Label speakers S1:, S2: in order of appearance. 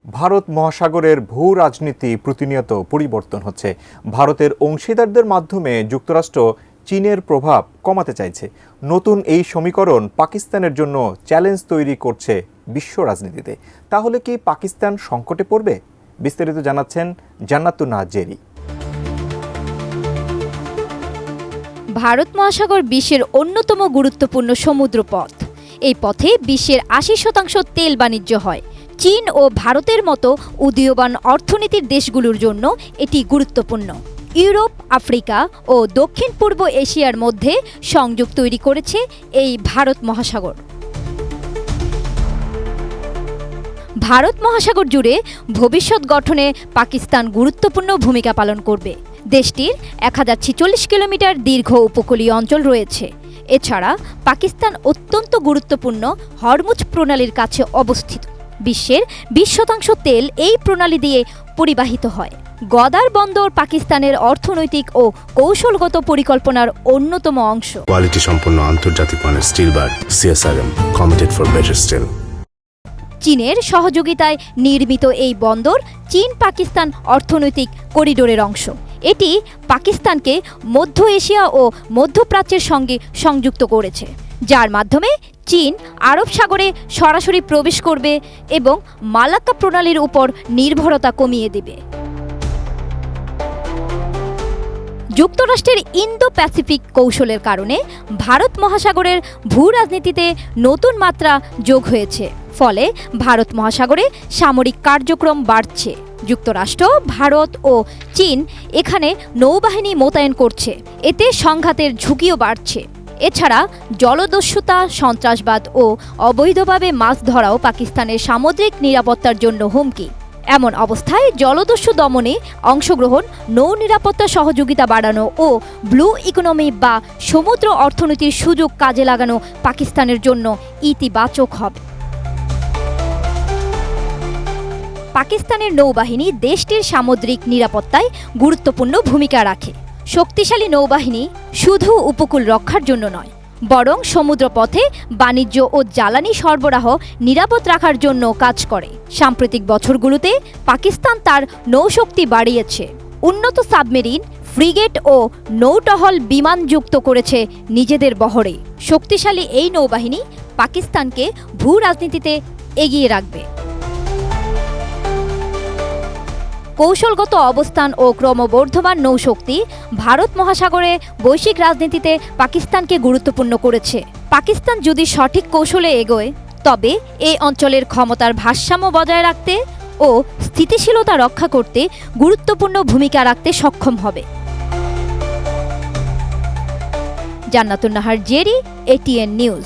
S1: ভারত মহাসাগরের ভূ রাজনীতি প্রতিনিয়ত পরিবর্তন হচ্ছে। ভারতের অংশীদারদের মাধ্যমে যুক্তরাষ্ট্র চীনের প্রভাব কমাতে চাইছে। নতুন এই সমীকরণ পাকিস্তানের জন্য চ্যালেঞ্জ তৈরি করছে বিশ্ব রাজনীতিতে। তাহলে কি পাকিস্তান সংকটে পড়বে? বিস্তারিত জানাচ্ছেন জান্নাতুন নাহার জেরি।
S2: ভারত মহাসাগর বিশ্বের অন্যতম গুরুত্বপূর্ণ সমুদ্রপথ। এই পথে বিশ্বের ৮০% তেল বাণিজ্য হয়। চীন ও ভারতের মতো উদীয়মান অর্থনীতির দেশগুলোর জন্য এটি গুরুত্বপূর্ণ। ইউরোপ, আফ্রিকা ও দক্ষিণ পূর্ব এশিয়ার মধ্যে সংযোগ তৈরি করেছে এই ভারত মহাসাগর। ভারত মহাসাগর জুড়ে ভবিষ্যৎ গঠনে পাকিস্তান গুরুত্বপূর্ণ ভূমিকা পালন করবে। দেশটির ১০৪৬ কিলোমিটার দীর্ঘ উপকূলীয় অঞ্চল রয়েছে। এছাড়া পাকিস্তান অত্যন্ত গুরুত্বপূর্ণ হরমুজ প্রণালীর কাছে অবস্থিত। বিশ্বের ২০% তেল এই প্রণালী দিয়ে পরিবাহিত হয়। গদার বন্দর পাকিস্তানের অর্থনৈতিক ও কৌশলগত পরিকল্পনার অন্যতম অংশ।
S3: কোয়ালিটি সম্পন্ন আন্তর্জাতিক মানের still bar CSRM committed for better still.
S2: চীনের সহযোগিতায় নির্মিত এই বন্দর চীন পাকিস্তান অর্থনৈতিক করিডোরের অংশ। এটি পাকিস্তানকে মধ্য এশিয়া ও মধ্যপ্রাচ্যের সঙ্গে সংযুক্ত করেছে, যার মাধ্যমে চীন আরব সাগরে সরাসরি প্রবেশ করবে এবং মালাক্কা প্রণালীর উপর নির্ভরতা কমিয়ে দেবে। যুক্তরাষ্ট্রের ইন্দো প্যাসিফিক কৌশলের কারণে ভারত মহাসাগরের ভূ রাজনীতিতে নতুন মাত্রা যোগ হয়েছে। ফলে ভারত মহাসাগরে সামরিক কার্যক্রম বাড়ছে। যুক্তরাষ্ট্র, ভারত ও চীন এখানে নৌবাহিনী মোতায়েন করছে। এতে সংঘাতের ঝুঁকিও বাড়ছে। এছাড়া জলদস্যুতা, সন্ত্রাসবাদ ও অবৈধভাবে মাছ ধরাও পাকিস্তানের সামুদ্রিক নিরাপত্তার জন্য হুমকি। এমন অবস্থায় জলদস্যু দমনে অংশগ্রহণ, নৌ নিরাপত্তা সহযোগিতা বাড়ানো ও ব্লু ইকোনমি বা সমুদ্র অর্থনীতির সুযোগ কাজে লাগানো পাকিস্তানের জন্য ইতিবাচক হবে। পাকিস্তানের নৌবাহিনী দেশটির সামুদ্রিক নিরাপত্তায় গুরুত্বপূর্ণ ভূমিকা রাখে। শক্তিশালী নৌবাহিনী শুধু উপকূল রক্ষার জন্য নয়, বরং সমুদ্রপথে বাণিজ্য ও জ্বালানি সরবরাহ নিরাপদ রাখার জন্য কাজ করে। সাম্প্রতিক বছরগুলোতে পাকিস্তান তার নৌশক্তি বাড়িয়েছে। উন্নত সাবমেরিন, ফ্রিগেট ও নৌটহল বিমান যুক্ত করেছে নিজেদের বহরে। শক্তিশালী এই নৌবাহিনী পাকিস্তানকে ভূ রাজনীতিতে এগিয়ে রাখবে। কৌশলগত অবস্থান ও ক্রমবর্ধমান নৌশক্তি ভারত মহাসাগরে বৈশ্বিক রাজনীতিতে পাকিস্তানকে গুরুত্বপূর্ণ করেছে। পাকিস্তান যদি সঠিক কৌশলে এগোয়, তবে এই অঞ্চলের ক্ষমতার ভারসাম্য বজায় রাখতে ও স্থিতিশীলতা রক্ষা করতে গুরুত্বপূর্ণ ভূমিকা রাখতে সক্ষম হবে। জান্নাতুন নাহার জেরি, ATN নিউজ।